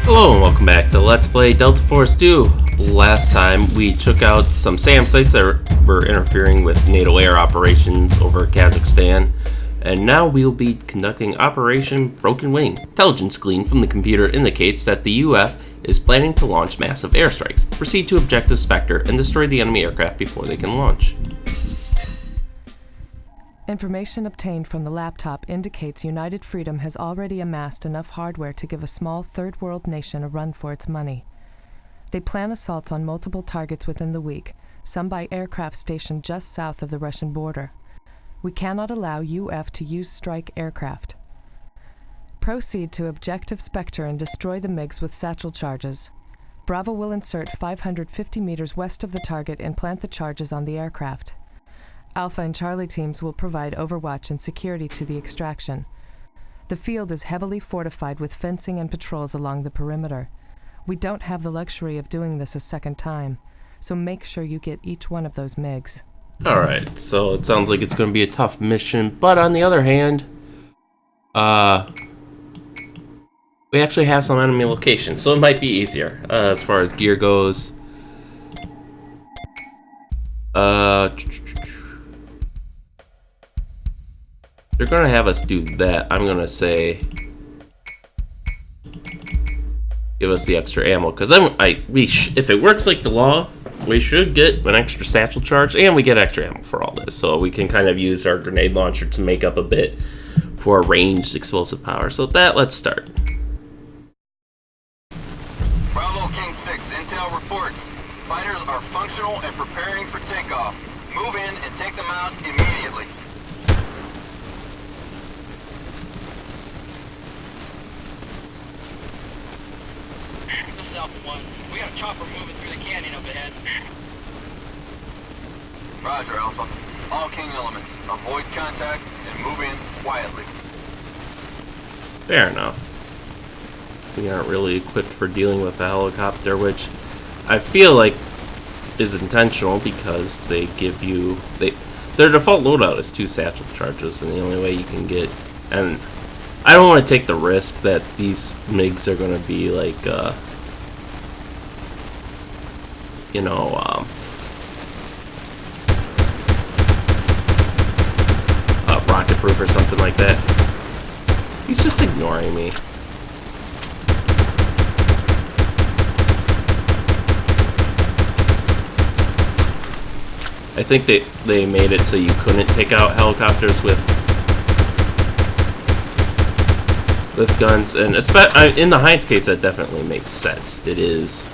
Hello and welcome back to Let's Play Delta Force 2. Last time we took out some SAM sites that were interfering with NATO air operations over Kazakhstan, and now we'll be conducting Operation Broken Wing. Intelligence gleaned from the computer indicates that the UF is planning to launch massive airstrikes. Proceed to Objective Spectre and destroy the enemy aircraft before they can launch. Information obtained from the laptop indicates United Freedom has already amassed enough hardware to give a small third-world nation a run for its money. They plan assaults on multiple targets within the week, some by aircraft stationed just south of the Russian border. We cannot allow UF to use strike aircraft. Proceed to Objective Spectre and destroy the MiGs with satchel charges. Bravo will insert 550 meters west of the target and plant the charges on the aircraft. Alpha and Charlie teams will provide overwatch and security to the extraction. The field is heavily fortified with fencing and patrols along the perimeter. We don't have the luxury of doing this a second time, so make sure you get each one of those MiGs. Alright, so it sounds like it's going to be a tough mission, but on the other hand, we actually have some enemy locations, so it might be easier as far as gear goes. They're gonna have us do that. I'm gonna say give us the extra ammo, because if it works like the law, we should get an extra satchel charge, and we get extra ammo for all this, so we can kind of use our grenade launcher to make up a bit for ranged explosive power. So let's start. Bravo King 6, intel reports. Fighters are functional and preparing for takeoff. Move in and take them out immediately. This is Alpha 1. We got a chopper moving through the canyon up ahead. Roger, Alpha. All King elements, avoid contact and move in quietly. Fair enough. We aren't really equipped for dealing with a helicopter, which I feel like is intentional because they give you their default loadout is 2 satchel charges, and the only way you can get, and I don't want to take the risk that these MiGs are going to be like rocket proof or something like that. He's just ignoring me. I think they made it so you couldn't take out helicopters with guns, and especially in the Heinz case, that definitely makes sense. It is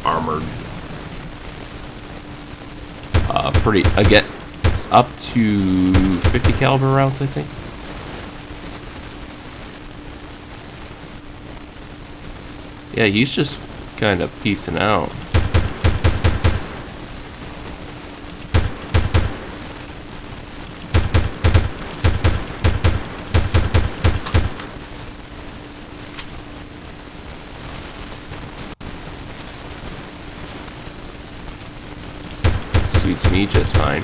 armored. Again, it's up to 50 caliber rounds, I think. Yeah, he's just kind of piecing out. Suits me just fine.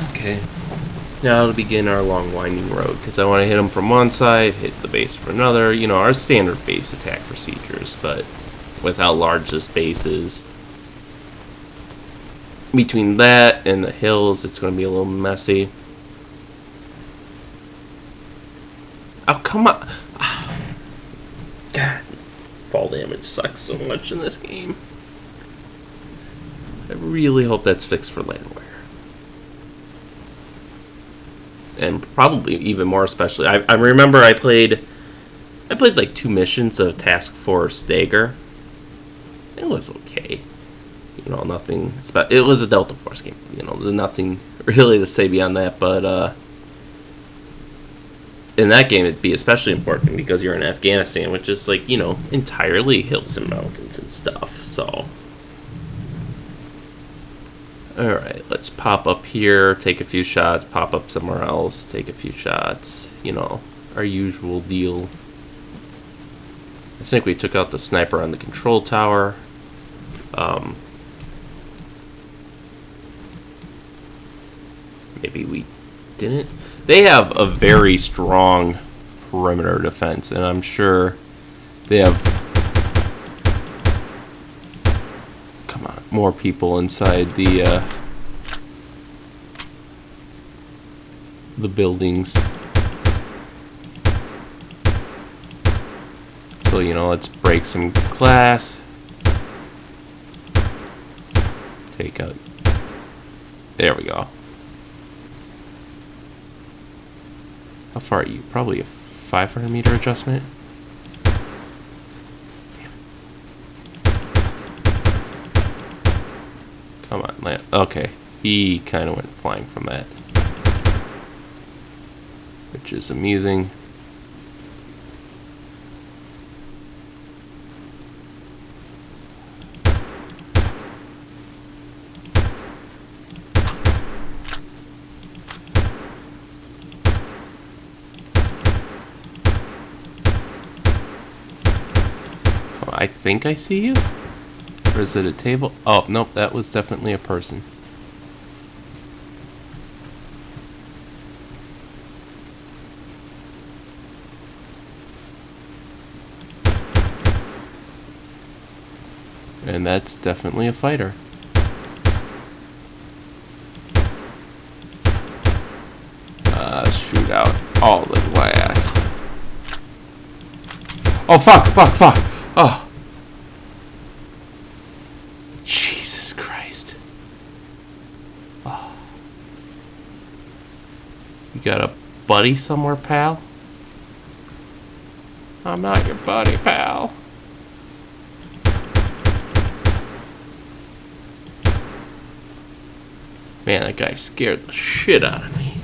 Okay. Now to begin our long winding road, because I want to hit them from one side, hit the base from another, you know, our standard base attack procedures, but with how large this base is. Between that and the hills, it's going to be a little messy. Oh, come on. God. Fall damage sucks so much in this game. I really hope that's fixed for landware. And probably even more especially, I remember I played like 2 missions of Task Force Dagger. It was okay. You know, nothing it was a Delta Force game. You know, nothing really to say beyond that, but in that game it'd be especially important because you're in Afghanistan, which is like, you know, entirely hills and mountains and stuff, so. Alright, let's pop up here, take a few shots, pop up somewhere else, take a few shots. You know, our usual deal. I think we took out the sniper on the control tower. Maybe we didn't. They have a very strong perimeter defense, and I'm sure they have, come on, more people inside the buildings. So, you know, let's break some glass. Take out. There we go. How far are you? Probably a 500-meter adjustment. Come on, land. Okay. He kind of went flying from that, which is amusing. I think I see you. Or is it a table? Oh, nope, that was definitely a person. And that's definitely a fighter. Shoot out all the glass. Oh, fuck. Oh. Jesus Christ. Oh. You got a buddy somewhere, pal? I'm not your buddy, pal. Man, that guy scared the shit out of me.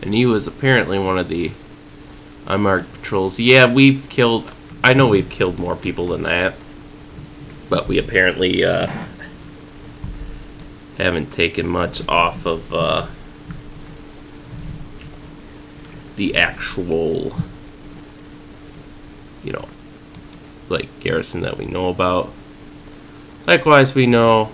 And he was apparently one of the unmarked patrols. Yeah, we've killed... I know we've killed more people than that. But we apparently haven't taken much off of the actual, you know, like, garrison that we know about. Likewise, we know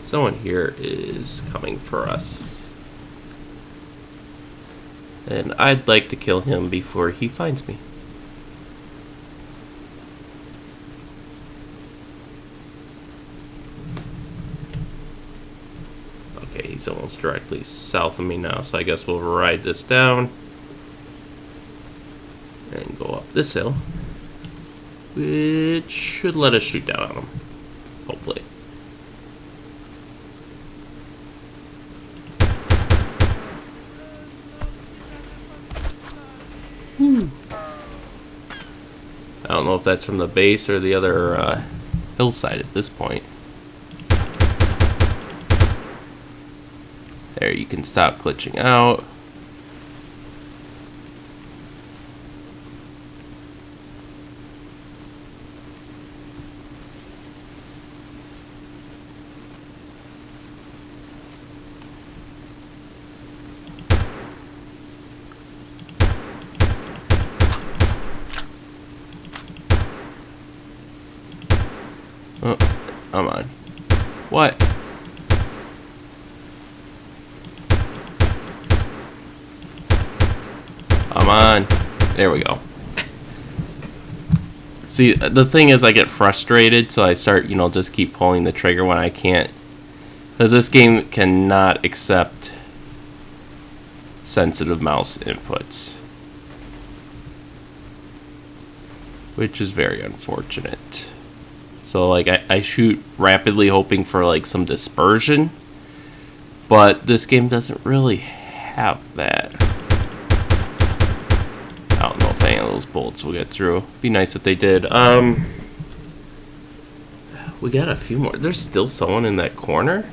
someone here is coming for us. And I'd like to kill him before he finds me. Okay, he's almost directly south of me now, so I guess we'll ride this down and go up this hill, which should let us shoot down on him, hopefully. I don't know if that's from the base or the other hillside at this point. There, you can stop glitching out. Oh, come on. What? Come on. There we go. See, the thing is I get frustrated, so I start, you know, just keep pulling the trigger when I can't. Because this game cannot accept sensitive mouse inputs, which is very unfortunate. So, like, I shoot rapidly hoping for, like, some dispersion, but this game doesn't really have that. I don't know if any of those bullets will get through. Be nice if they did. We got a few more. There's still someone in that corner?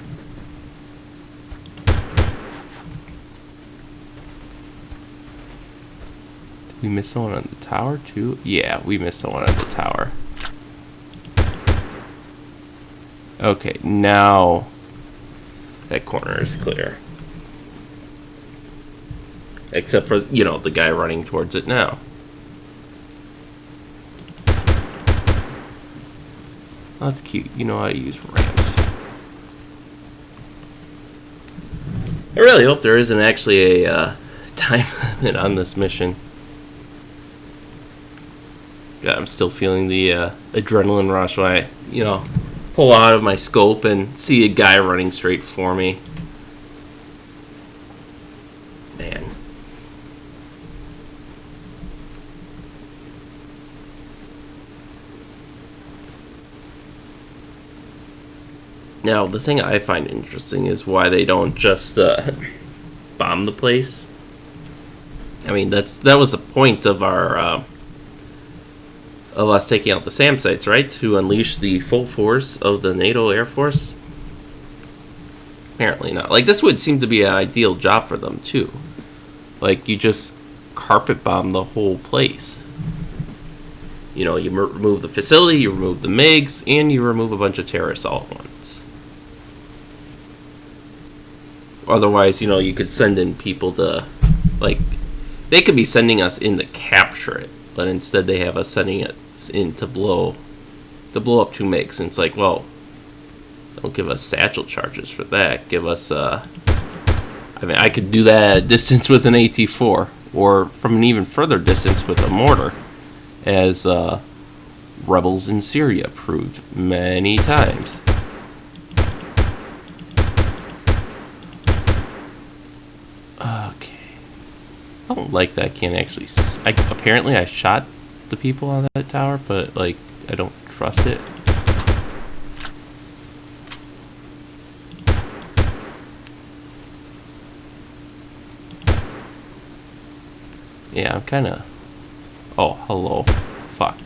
Did we miss someone on the tower, too? Yeah, we missed someone on the tower. Okay, now that corner is clear. Except for, you know, the guy running towards it now. That's cute. You know how to use ramps. I really hope there isn't actually a time limit on this mission. God, I'm still feeling the adrenaline rush when I, pull out of my scope and see a guy running straight for me. Man. Now, the thing I find interesting is why they don't just bomb the place. I mean, that was the point of our of us taking out the SAM sites, right? To unleash the full force of the NATO Air Force. Apparently not. Like, this would seem to be an ideal job for them too. Like, you just carpet bomb the whole place. You remove the facility, you remove the MiGs, and you remove a bunch of terrorists all at once. Otherwise, you could send in people to, like, they could be sending us in to capture it, but instead they have us sending us in to blow up 2 MiGs. And it's like, well, don't give us satchel charges for that. Give us, I could do that at a distance with an AT-4, or from an even further distance with a mortar, as rebels in Syria proved many times. I don't like that I can't actually... apparently I shot the people on that tower, but, like, I don't trust it. Yeah, I'm kind of... Oh, hello. Fuck.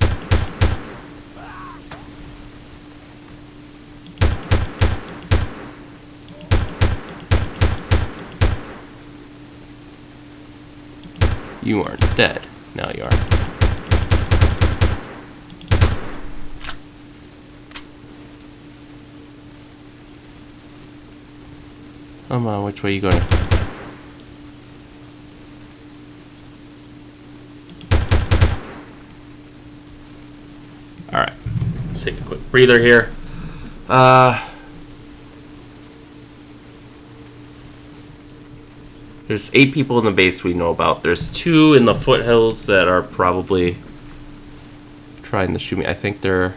You aren't dead. Now you are. Come on, which way are you going? Alright. Let's take a quick breather here. There's 8 people in the base we know about. There's 2 in the foothills that are probably trying to shoot me. I think they're...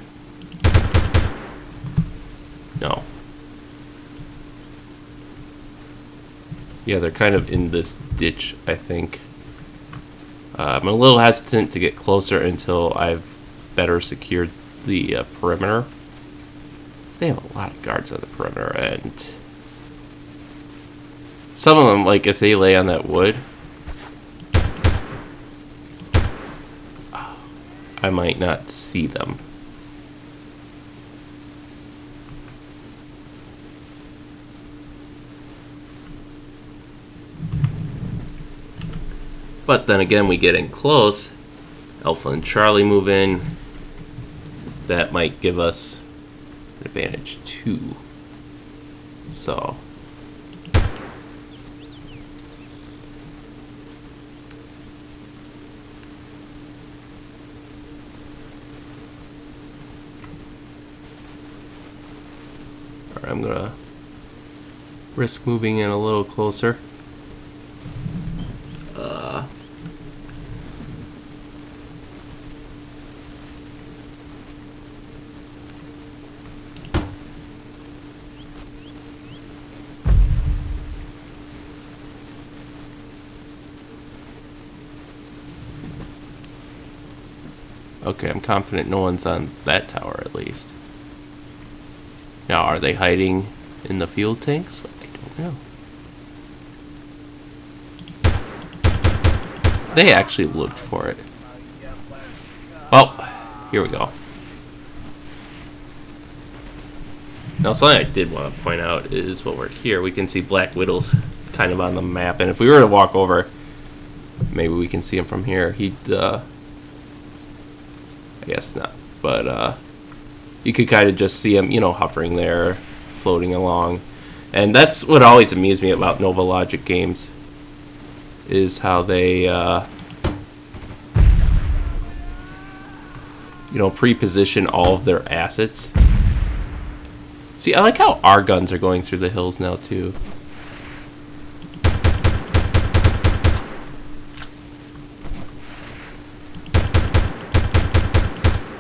No. Yeah, they're kind of in this ditch, I think. I'm a little hesitant to get closer until I've better secured the perimeter. They have a lot of guards on the perimeter, and... some of them, like, if they lay on that wood, I might not see them. But then again, we get in close. Alpha and Charlie move in. That might give us an advantage too. So... I'm gonna risk moving in a little closer. Okay, I'm confident no one's on that tower at least. Now, are they hiding in the fuel tanks? I don't know. They actually looked for it. Well, here we go. Now, something I did want to point out is when we're here, we can see Black Widows kind of on the map. And if we were to walk over, maybe we can see him from here. He'd, I guess not. But, you could kind of just see him, hovering there, floating along. And that's what always amused me about Nova Logic games, is how they, pre-position all of their assets See, I like how our guns are going through the hills now, too.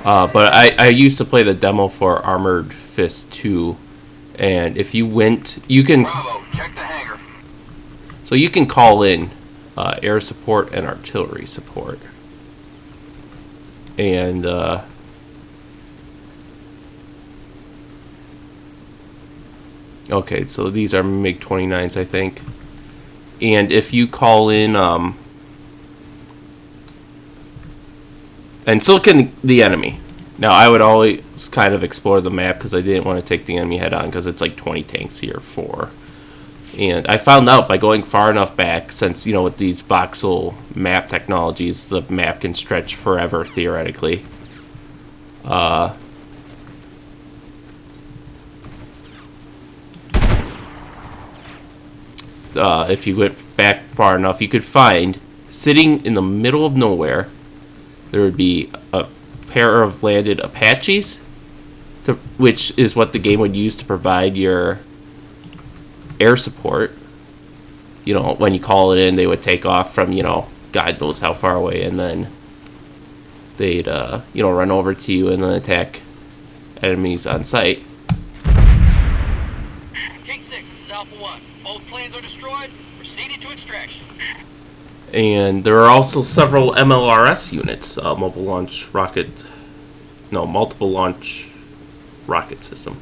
But I used to play the demo for Armored Fist 2, and if you went, you can... Bravo, check the hangar. So you can call in air support and artillery support. And, okay, so these are MiG-29s, I think. And if you call in, and silicon the enemy. Now, I would always kind of explore the map because I didn't want to take the enemy head on because it's like 20 tanks here, 4. And I found out by going far enough back, since, you know, with these voxel map technologies, the map can stretch forever, theoretically. If you went back far enough, you could find, sitting in the middle of nowhere, there would be a pair of landed Apaches, which is what the game would use to provide your air support. You know, when you call it in, they would take off from, you know, God knows how far away, and then they'd, you know, run over to you and then attack enemies on sight. King 6, this is Alpha 1. Both planes are destroyed. Proceeding to extraction. And there are also several MLRS units, multiple launch rocket system.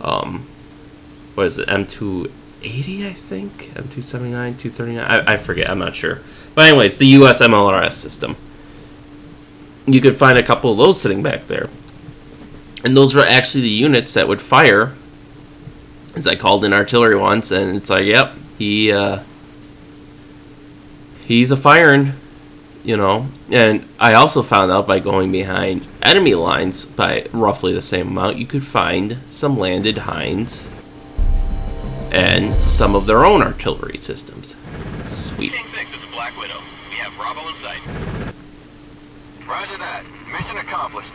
What is it, M280, I think? M279, 239? I forget, I'm not sure. But anyways, the US MLRS system. You could find a couple of those sitting back there. And those were actually the units that would fire, as I called in artillery once, and it's like, yep, he's a firing, you know. And I also found out by going behind enemy lines by roughly the same amount, you could find some landed Hinds and some of their own artillery systems. Sweet. King 6 is a Black Widow. We have Bravo in sight. Roger that. Mission accomplished.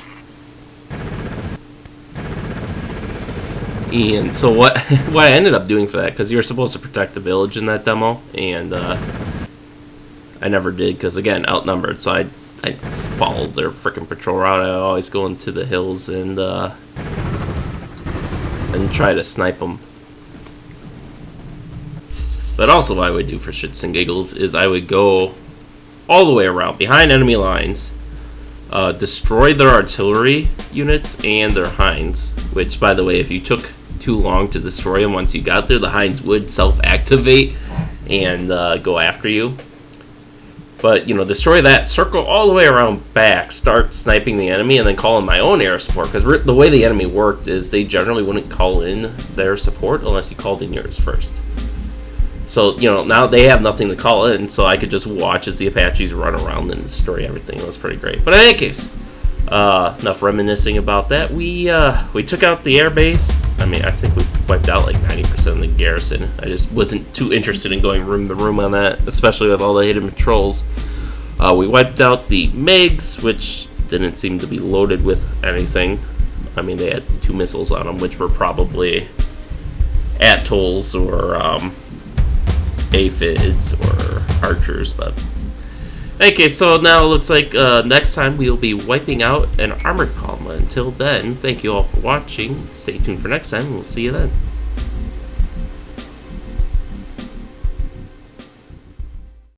And so what I ended up doing for that, because you were supposed to protect the village in that demo, and I never did because, again, outnumbered. So I followed their freaking patrol route. I always go into the hills and try to snipe them. But also what I would do for shits and giggles is I would go all the way around behind enemy lines, destroy their artillery units and their Hinds, which, by the way, if you took too long to destroy them once you got there, the Hinds would self-activate and go after you. But, you know, destroy that, circle all the way around back, start sniping the enemy, and then call in my own air support. Because the way the enemy worked is they generally wouldn't call in their support unless you called in yours first. So, you know, now they have nothing to call in, so I could just watch as the Apaches run around and destroy everything. It was pretty great. But in any case, enough reminiscing about that. We took out the airbase. I mean, I think we wiped out like 90% of the garrison. I just wasn't too interested in going room to room on that, especially with all the hidden patrols. We wiped out the MiGs, which didn't seem to be loaded with anything. I mean, they had 2 missiles on them, which were probably atolls or aphids or archers. But okay, so now it looks like next time we will be wiping out an armored column. Until then, thank you all for watching. Stay tuned for next time, and we'll see you then.